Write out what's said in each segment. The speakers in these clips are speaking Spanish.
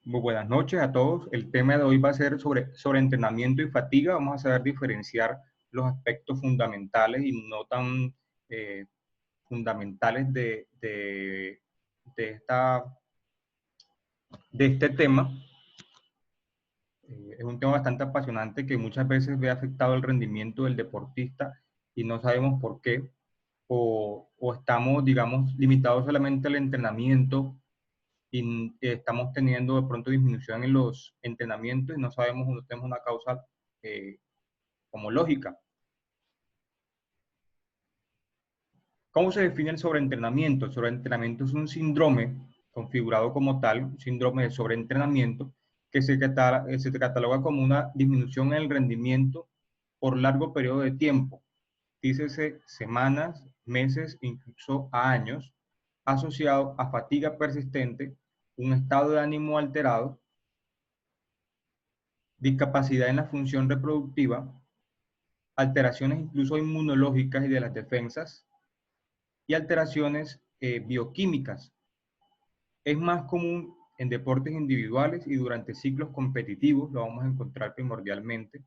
Muy buenas noches a todos. El tema de hoy va a ser sobre entrenamiento y fatiga. Vamos a saber diferenciar los aspectos fundamentales y no tan eh, fundamentales esta, de este tema. Es un tema bastante apasionante que muchas veces ve afectado el rendimiento del deportista y no sabemos por qué. O estamos, digamos, limitados solamente al entrenamiento y estamos teniendo de pronto disminución en los entrenamientos y no sabemos, no tenemos una causa eh, como lógica. ¿Cómo se define el sobreentrenamiento? El sobreentrenamiento es un síndrome configurado como tal, un síndrome de sobreentrenamiento, que se cataloga como una disminución en el rendimiento por largo periodo de tiempo, dícese semanas, meses, incluso a años, asociado a fatiga persistente, un estado de ánimo alterado, discapacidad en la función reproductiva, alteraciones incluso inmunológicas y de las defensas, y alteraciones bioquímicas. Es más común en deportes individuales y durante ciclos competitivos, lo vamos a encontrar primordialmente.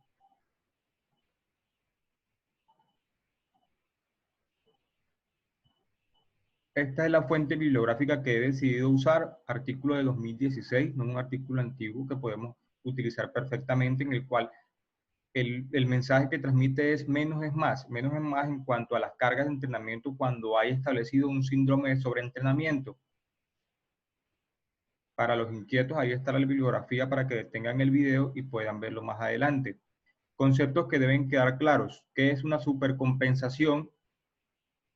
Esta es la fuente bibliográfica que he decidido usar, artículo de 2016, no un artículo antiguo que podemos utilizar perfectamente, en el cual el mensaje que transmite es menos es más en cuanto a las cargas de entrenamiento cuando hay establecido un síndrome de sobreentrenamiento. Para los inquietos, ahí está la bibliografía para que detengan el video y puedan verlo más adelante. Conceptos que deben quedar claros. ¿Qué es una supercompensación?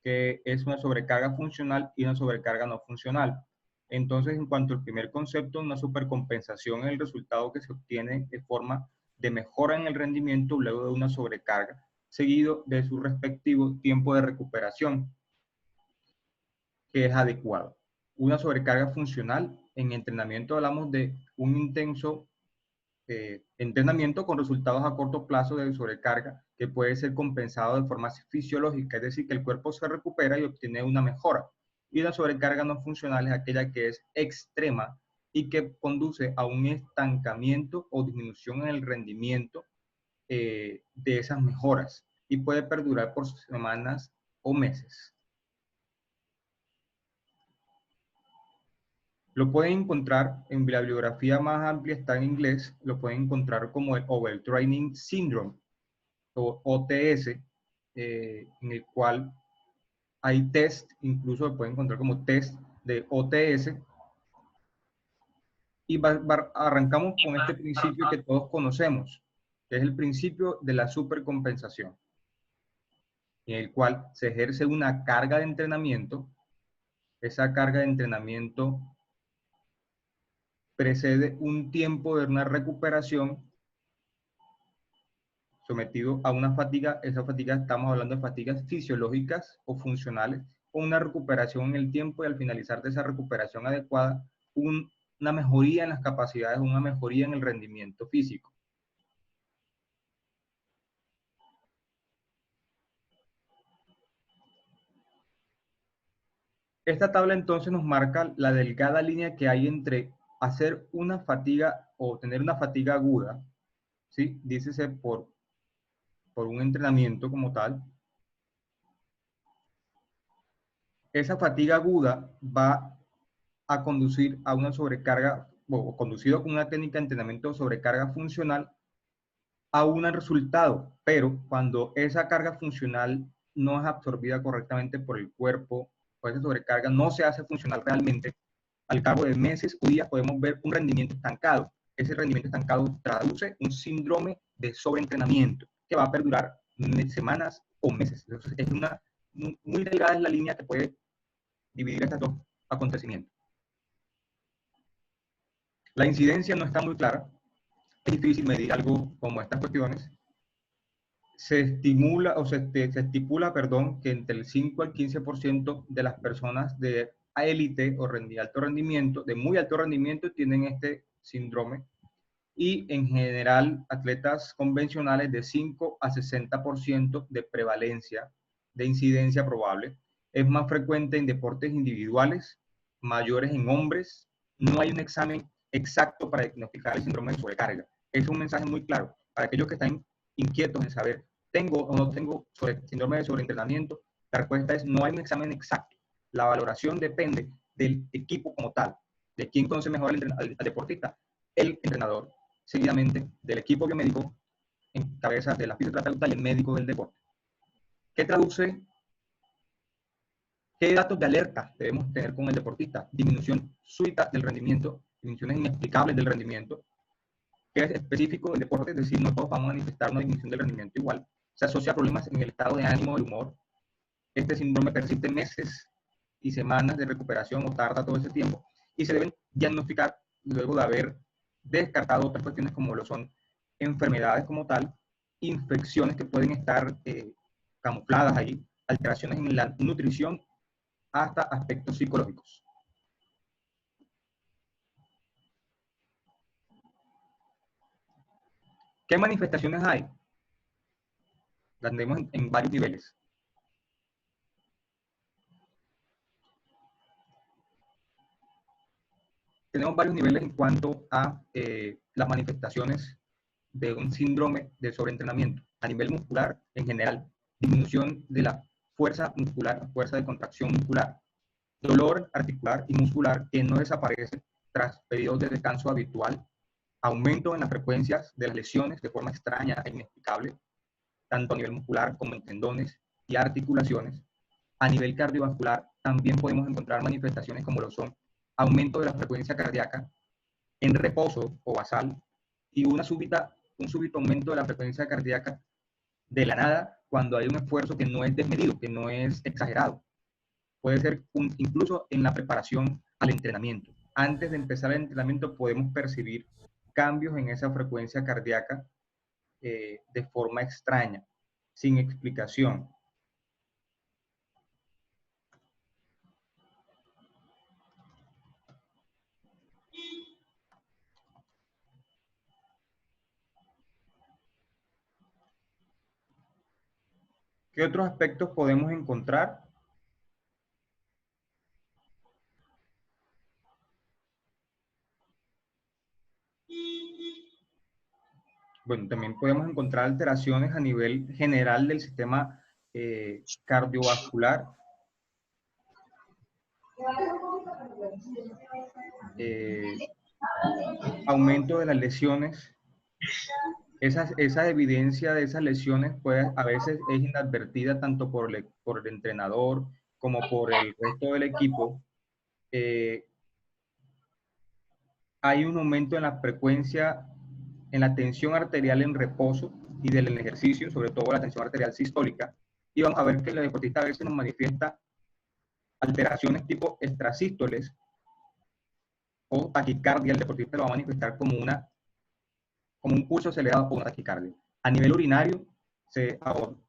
¿Qué es una sobrecarga funcional y una sobrecarga no funcional? Entonces, en cuanto al primer concepto, una supercompensación es el resultado que se obtiene de forma de mejora en el rendimiento luego de una sobrecarga, seguido de su respectivo tiempo de recuperación, que es adecuado. Una sobrecarga funcional, en entrenamiento hablamos de un intenso entrenamiento con resultados a corto plazo de sobrecarga que puede ser compensado de forma fisiológica, es decir, que el cuerpo se recupera y obtiene una mejora. Y la sobrecarga no funcional es aquella que es extrema y que conduce a un estancamiento o disminución en el rendimiento de esas mejoras y puede perdurar por semanas o meses. Lo pueden encontrar en la bibliografía más amplia, está en inglés, lo pueden encontrar como el Overtraining Syndrome o OTS, en el cual hay test, incluso lo pueden encontrar como test de OTS, y arrancamos con este principio que todos conocemos, que es el principio de la supercompensación, en el cual se ejerce una carga de entrenamiento, esa carga de entrenamiento precede un tiempo de una recuperación sometido a una fatiga, esa fatiga estamos hablando de fatigas fisiológicas o funcionales, con una recuperación en el tiempo y al finalizar de esa recuperación adecuada, una mejoría en las capacidades, una mejoría en el rendimiento físico. Esta tabla entonces nos marca la delgada línea que hay entre hacer una fatiga o tener una fatiga aguda, ¿sí? Dícese por un entrenamiento como tal. Esa fatiga aguda va a conducir a una sobrecarga, o conducido con una técnica de entrenamiento de sobrecarga funcional, a un resultado, pero cuando esa carga funcional no es absorbida correctamente por el cuerpo, o esa sobrecarga no se hace funcional realmente, al cabo de meses o días podemos ver un rendimiento estancado. Ese rendimiento estancado traduce un síndrome de sobreentrenamiento que va a perdurar semanas o meses. Entonces, es muy delgada es la línea que puede dividir estos dos acontecimientos. La incidencia no está muy clara, es difícil medir algo como estas cuestiones. Se estimula o se estipula, perdón, que entre el 5 al 15% de las personas de élite o alto rendimiento, de muy alto rendimiento, tienen este síndrome. Y en general, atletas convencionales de 5 a 60% de prevalencia, de incidencia probable. Es más frecuente en deportes individuales, mayores en hombres. No hay un examen exacto para diagnosticar el síndrome de sobrecarga. Es un mensaje muy claro para aquellos que están inquietos en saber, ¿tengo o no tengo síndrome de sobreentrenamiento? La respuesta es, no hay un examen exacto. La valoración depende del equipo como tal, de quién conoce mejor al deportista, el entrenador, seguidamente del equipo biomédico en cabeza de la fisioterapeuta y el médico del deporte. ¿Qué traduce? ¿Qué datos de alerta debemos tener con el deportista? Disminución súbita del rendimiento, disminuciones inexplicables del rendimiento, que es específico del deporte, es decir, no todos vamos a manifestar una disminución del rendimiento igual. Se asocia a problemas en el estado de ánimo, del humor. Este síndrome persiste meses y semanas de recuperación o tarda todo ese tiempo y se deben diagnosticar luego de haber descartado otras cuestiones como lo son enfermedades como tal, infecciones que pueden estar camufladas ahí, alteraciones en la nutrición, hasta aspectos psicológicos. ¿Qué manifestaciones hay? Las tenemos en varios niveles. Tenemos varios niveles en cuanto a las manifestaciones de un síndrome de sobreentrenamiento. A nivel muscular, en general, disminución de la fuerza muscular, fuerza de contracción muscular, dolor articular y muscular que no desaparece tras periodos de descanso habitual, aumento en las frecuencias de las lesiones de forma extraña e inexplicable, tanto a nivel muscular como en tendones y articulaciones. A nivel cardiovascular también podemos encontrar manifestaciones como lo son aumento de la frecuencia cardíaca en reposo o basal y un súbito aumento de la frecuencia cardíaca de la nada cuando hay un esfuerzo que no es desmedido, que no es exagerado. Puede ser incluso en la preparación al entrenamiento. Antes de empezar el entrenamiento podemos percibir cambios en esa frecuencia cardíaca de forma extraña, sin explicación. ¿Qué otros aspectos podemos encontrar? Bueno, también podemos encontrar alteraciones a nivel general del sistema cardiovascular, aumento de las lesiones. Esa evidencia de esas lesiones puede, a veces es inadvertida tanto por el entrenador como por el resto del equipo. Hay un aumento en la frecuencia, en la tensión arterial en reposo y del ejercicio, sobre todo la tensión arterial sistólica. Y vamos a ver que el deportista a veces nos manifiesta alteraciones tipo extrasístoles o taquicardia. El deportista lo va a manifestar como un pulso acelerado o una taquicardia. A nivel urinario,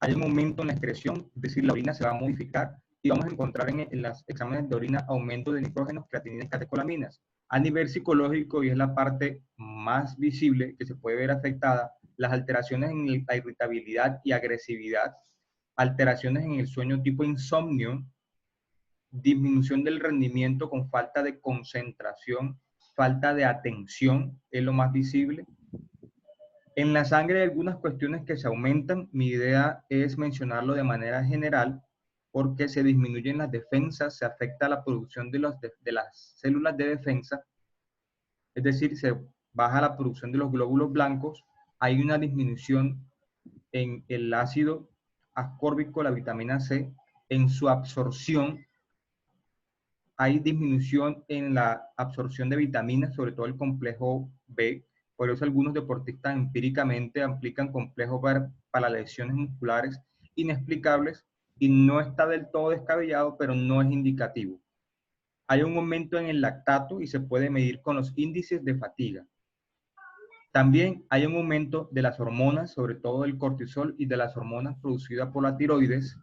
hay un aumento en la excreción, es decir, la orina se va a modificar y vamos a encontrar en los exámenes de orina aumento de nitrógenos, creatininas y catecolaminas. A nivel psicológico, y es la parte más visible que se puede ver afectada, las alteraciones en la irritabilidad y agresividad, alteraciones en el sueño tipo insomnio, disminución del rendimiento con falta de concentración, falta de atención, es lo más visible. En la sangre hay algunas cuestiones que se aumentan. Mi idea es mencionarlo de manera general porque se disminuyen las defensas, se afecta la producción de las células de defensa, es decir, se baja la producción de los glóbulos blancos, hay una disminución en el ácido ascórbico, la vitamina C, en su absorción, hay disminución en la absorción de vitaminas, sobre todo el complejo B. Por eso algunos deportistas empíricamente aplican complejo B para lesiones musculares inexplicables y no está del todo descabellado, pero no es indicativo. Hay un aumento en el lactato y se puede medir con los índices de fatiga. También hay un aumento de las hormonas, sobre todo el cortisol y de las hormonas producidas por la tiroides.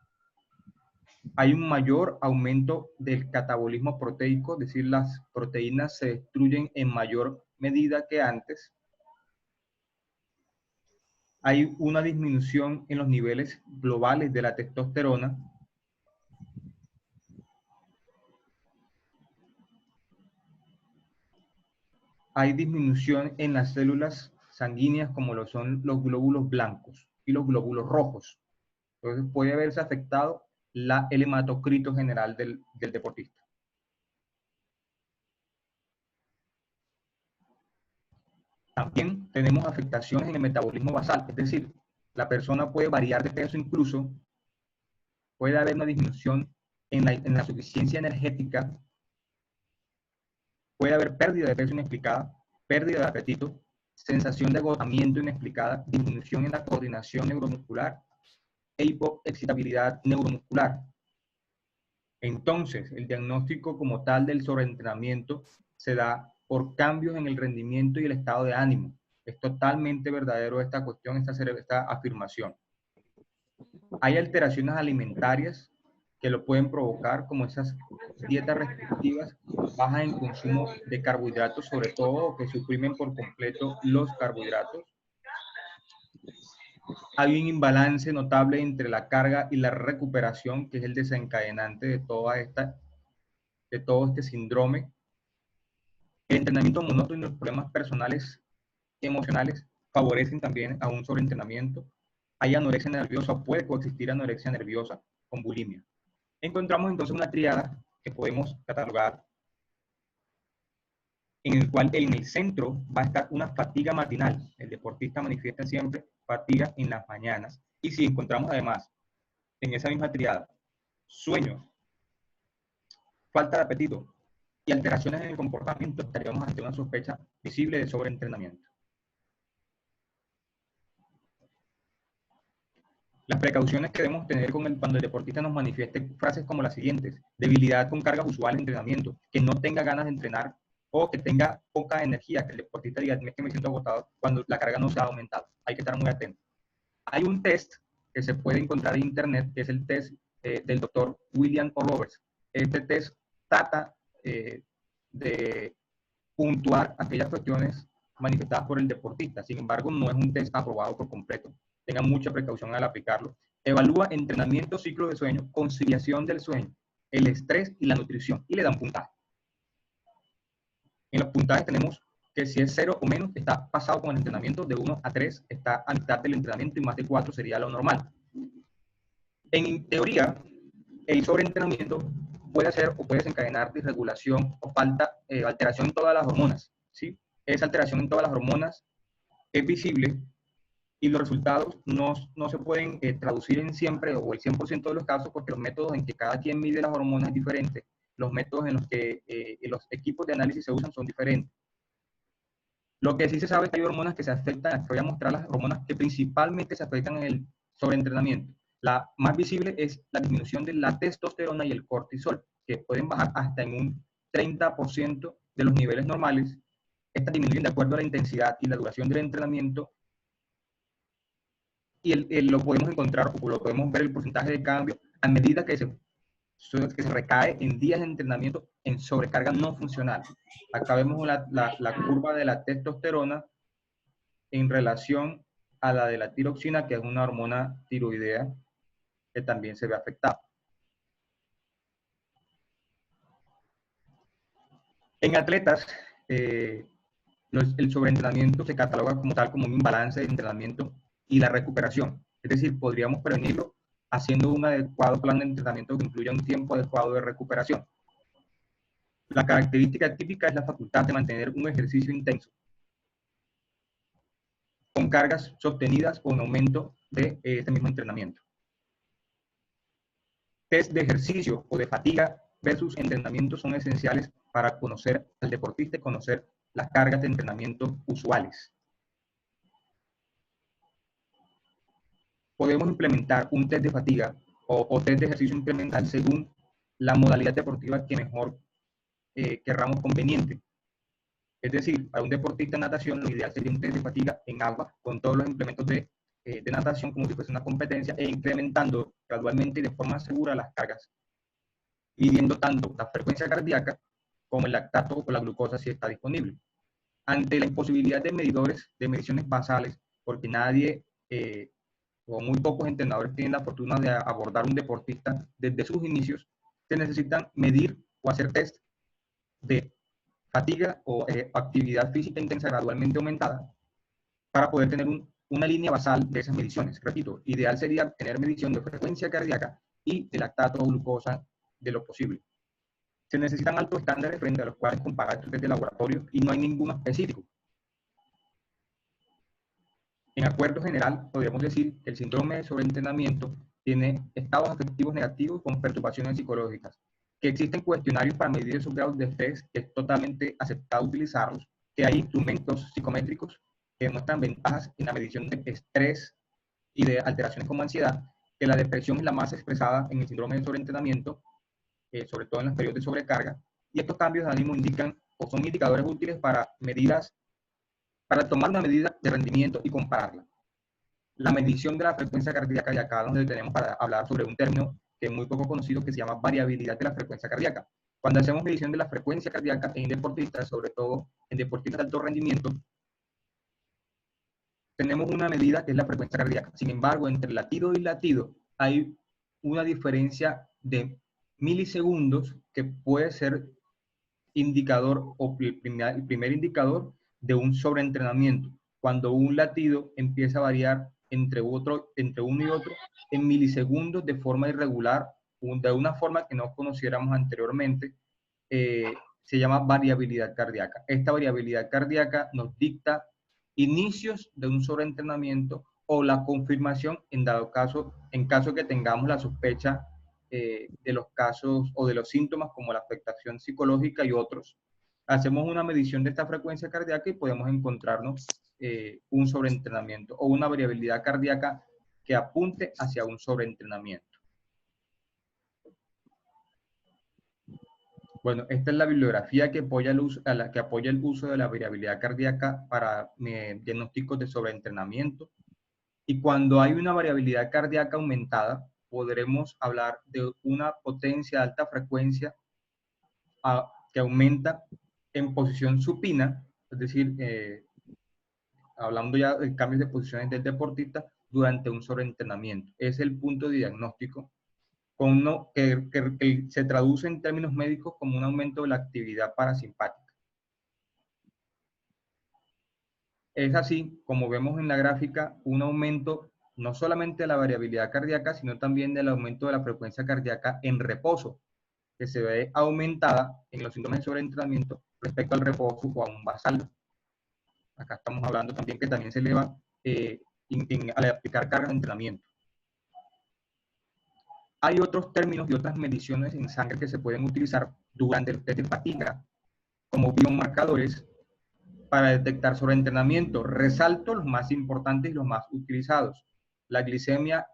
Hay un mayor aumento del catabolismo proteico, es decir, las proteínas se destruyen en mayor medida que antes. Hay una disminución en los niveles globales de la testosterona. hay disminución en las células sanguíneas como lo son los glóbulos blancos y los glóbulos rojos. Entonces puede verse afectado el hematocrito general del deportista. También tenemos afectaciones en el metabolismo basal, es decir, la persona puede variar de peso, incluso puede haber una disminución en la suficiencia energética, puede haber pérdida de peso inexplicada, pérdida de apetito, sensación de agotamiento inexplicada, disminución en la coordinación neuromuscular e hipoexcitabilidad neuromuscular. Entonces, el diagnóstico como tal del sobreentrenamiento se da por cambios en el rendimiento y el estado de ánimo. Es totalmente verdadero esta cuestión, esta afirmación. Hay alteraciones alimentarias que lo pueden provocar, como esas dietas restrictivas, bajas en consumo de carbohidratos, sobre todo, que suprimen por completo los carbohidratos. Hay un imbalance notable entre la carga y la recuperación, que es el desencadenante de todo este síndrome. El entrenamiento monótono y los problemas personales y emocionales favorecen también a un sobreentrenamiento. Hay anorexia nerviosa, puede coexistir anorexia nerviosa con bulimia. Encontramos entonces una tríada que podemos catalogar, en el cual en el centro va a estar una fatiga matinal. El deportista manifiesta siempre fatiga en las mañanas. Y si encontramos además en esa misma tríada sueño, falta de apetito y alteraciones en el comportamiento, estaríamos ante una sospecha visible de sobreentrenamiento. Las precauciones que debemos tener cuando el deportista nos manifieste frases como las siguientes: debilidad con cargas usuales de entrenamiento, que no tenga ganas de entrenar o que tenga poca energía, que el deportista diga, es que me siento agotado cuando la carga no se ha aumentado. Hay que estar muy atento. Hay un test que se puede encontrar en internet, que es el test del doctor William O. Roberts. Este test trata de puntuar aquellas cuestiones manifestadas por el deportista. Sin embargo, no es un test aprobado por completo. Tengan mucha precaución al aplicarlo. Evalúa entrenamiento, ciclo de sueño, conciliación del sueño, el estrés y la nutrición, y le dan puntaje. En los puntajes tenemos que si es 0 o menos, está pasado con el entrenamiento. De 1 a 3 está a mitad del entrenamiento y más de 4 sería lo normal. En teoría, el sobreentrenamiento puede hacer o puede desencadenar disregulación o alteración en todas las hormonas, ¿sí? Esa alteración en todas las hormonas es visible y los resultados no se pueden traducir en siempre o el 100% de los casos, porque los métodos en que cada quien mide las hormonas es diferente. Los métodos en los que los equipos de análisis se usan son diferentes. Lo que sí se sabe es que hay hormonas que se afectan. Aquí voy a mostrar las hormonas que principalmente se afectan en el sobreentrenamiento. La más visible es la disminución de la testosterona y el cortisol, que pueden bajar hasta en un 30% de los niveles normales. Estas disminuyen de acuerdo a la intensidad y la duración del entrenamiento, y lo podemos encontrar o lo podemos ver el porcentaje de cambio a medida que se recae en días de entrenamiento en sobrecarga no funcional. Acá vemos la curva de la testosterona en relación a la de la tiroxina, que es una hormona tiroidea que también se ve afectada. En atletas, el sobreentrenamiento se cataloga como tal como un imbalance de entrenamiento y la recuperación. Es decir, podríamos prevenirlo haciendo un adecuado plan de entrenamiento que incluya un tiempo adecuado de recuperación. La característica típica es la facultad de mantener un ejercicio intenso, con cargas sostenidas o un aumento de este mismo entrenamiento. Test de ejercicio o de fatiga versus entrenamiento son esenciales para conocer al deportista y conocer las cargas de entrenamiento usuales. Podemos implementar un test de fatiga o test de ejercicio incremental según la modalidad deportiva que mejor querramos conveniente. Es decir, para un deportista en natación, lo ideal sería un test de fatiga en agua con todos los implementos de natación como si fuese una competencia, e incrementando gradualmente y de forma segura las cargas, midiendo tanto la frecuencia cardíaca como el lactato o la glucosa si está disponible. Ante la imposibilidad de medidores, de mediciones basales, porque nadie o muy pocos entrenadores tienen la fortuna de abordar un deportista desde sus inicios, se necesitan medir o hacer test de fatiga o actividad física intensa gradualmente aumentada para poder tener una línea basal de esas mediciones. Repito, ideal sería tener medición de frecuencia cardíaca y de lactato o glucosa de lo posible. Se necesitan altos estándares frente a los cuales comparar estos test de laboratorio y no hay ninguno específico. En acuerdo general, podríamos decir que el síndrome de sobreentrenamiento tiene estados afectivos negativos con perturbaciones psicológicas, que existen cuestionarios para medir esos grados de estrés, que es totalmente aceptado utilizarlos, que hay instrumentos psicométricos que demuestran ventajas en la medición de estrés y de alteraciones como ansiedad, que la depresión es la más expresada en el síndrome de sobreentrenamiento, sobre todo en los periodos de sobrecarga, y estos cambios de ánimo indican o son indicadores útiles para tomar una medida de rendimiento y compararla. La medición de la frecuencia cardíaca, y acá nos detenemos para hablar sobre un término que es muy poco conocido, que se llama variabilidad de la frecuencia cardíaca. Cuando hacemos medición de la frecuencia cardíaca en deportistas, sobre todo en deportistas de alto rendimiento, tenemos una medida que es la frecuencia cardíaca. Sin embargo, entre latido y latido hay una diferencia de milisegundos que puede ser indicador o el primer indicador de un sobreentrenamiento. Cuando un latido empieza a variar entre uno y otro en milisegundos de forma irregular, de una forma que no conociéramos anteriormente, se llama variabilidad cardíaca. Esta variabilidad cardíaca nos dicta inicios de un sobreentrenamiento o la confirmación en caso que tengamos la sospecha de los casos o de los síntomas como la afectación psicológica y otros. Hacemos una medición de esta frecuencia cardíaca y podemos encontrarnos un sobreentrenamiento o una variabilidad cardíaca que apunte hacia un sobreentrenamiento. Bueno, esta es la bibliografía que apoya el uso de la variabilidad cardíaca para diagnósticos de sobreentrenamiento. Y cuando hay una variabilidad cardíaca aumentada, podremos hablar de una potencia de alta frecuencia que aumenta en posición supina, es decir, hablando ya de cambios de posiciones del deportista durante un sobreentrenamiento. Es el punto de diagnóstico que se traduce en términos médicos como un aumento de la actividad parasimpática. Es así, como vemos en la gráfica, un aumento no solamente de la variabilidad cardíaca, sino también del aumento de la frecuencia cardíaca en reposo, que se ve aumentada en los síndromes de sobreentrenamiento respecto al reposo o a un basal. Acá estamos hablando también que también se eleva al aplicar cargas de entrenamiento. Hay otros términos y otras mediciones en sangre que se pueden utilizar durante el test de fatiga como biomarcadores para detectar sobreentrenamiento. Resalto los más importantes y los más utilizados. La glicemia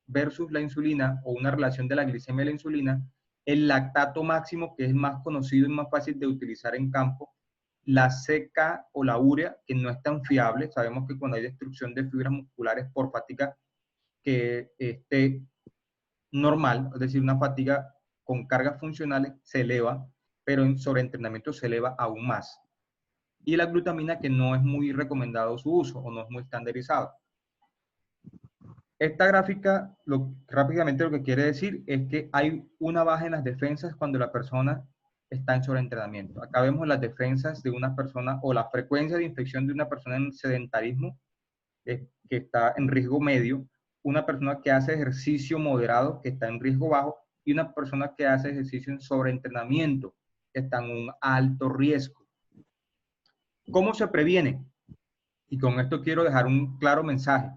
versus la insulina, o una relación de la glicemia y la insulina, el lactato máximo, que es más conocido y más fácil de utilizar en campo, la CK o la urea, que no es tan fiable. Sabemos que cuando hay destrucción de fibras musculares por fatiga que esté normal, es decir, una fatiga con cargas funcionales, se eleva, pero en sobreentrenamiento se eleva aún más. Y la glutamina, que no es muy recomendado su uso o no es muy estandarizado. Esta gráfica rápidamente lo que quiere decir es que hay una baja en las defensas cuando la persona está en sobreentrenamiento. Acá vemos las defensas de una persona o la frecuencia de infección de una persona en sedentarismo que está en riesgo medio, una persona que hace ejercicio moderado que está en riesgo bajo y una persona que hace ejercicio en sobreentrenamiento que está en un alto riesgo. ¿Cómo se previene? Y con esto quiero dejar un claro mensaje,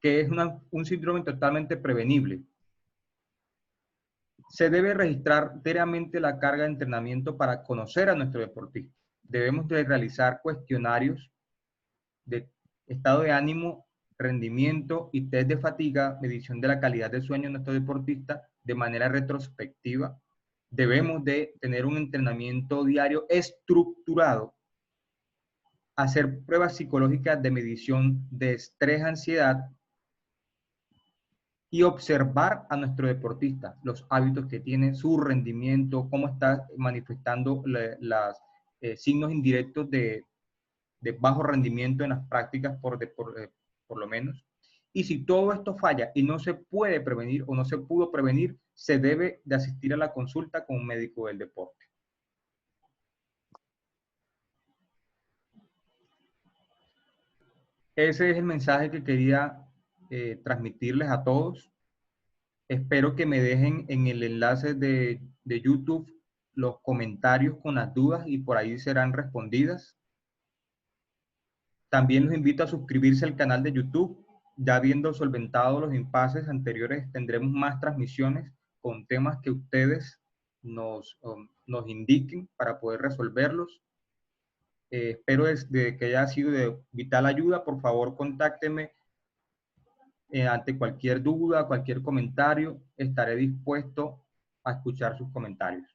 que es un síndrome totalmente prevenible. Se debe registrar diariamente la carga de entrenamiento para conocer a nuestro deportista. Debemos de realizar cuestionarios de estado de ánimo, rendimiento y test de fatiga, medición de la calidad de sueño de nuestro deportista de manera retrospectiva. Debemos de tener un entrenamiento diario estructurado, hacer pruebas psicológicas de medición de estrés, ansiedad, y observar a nuestro deportista, los hábitos que tiene, su rendimiento, cómo está manifestando los signos indirectos de bajo rendimiento en las prácticas, por lo menos. Y si todo esto falla y no se puede prevenir o no se pudo prevenir, se debe de asistir a la consulta con un médico del deporte. ese es el mensaje que quería transmitirles a todos. Espero que me dejen en el enlace de YouTube los comentarios con las dudas y por ahí serán respondidas. También los invito a suscribirse al canal de YouTube. Ya habiendo solventado los impases anteriores, tendremos más transmisiones con temas que ustedes nos indiquen para poder resolverlos. Espero de que haya sido de vital ayuda. Por favor, contácteme ante cualquier duda, cualquier comentario. Estaré dispuesto a escuchar sus comentarios.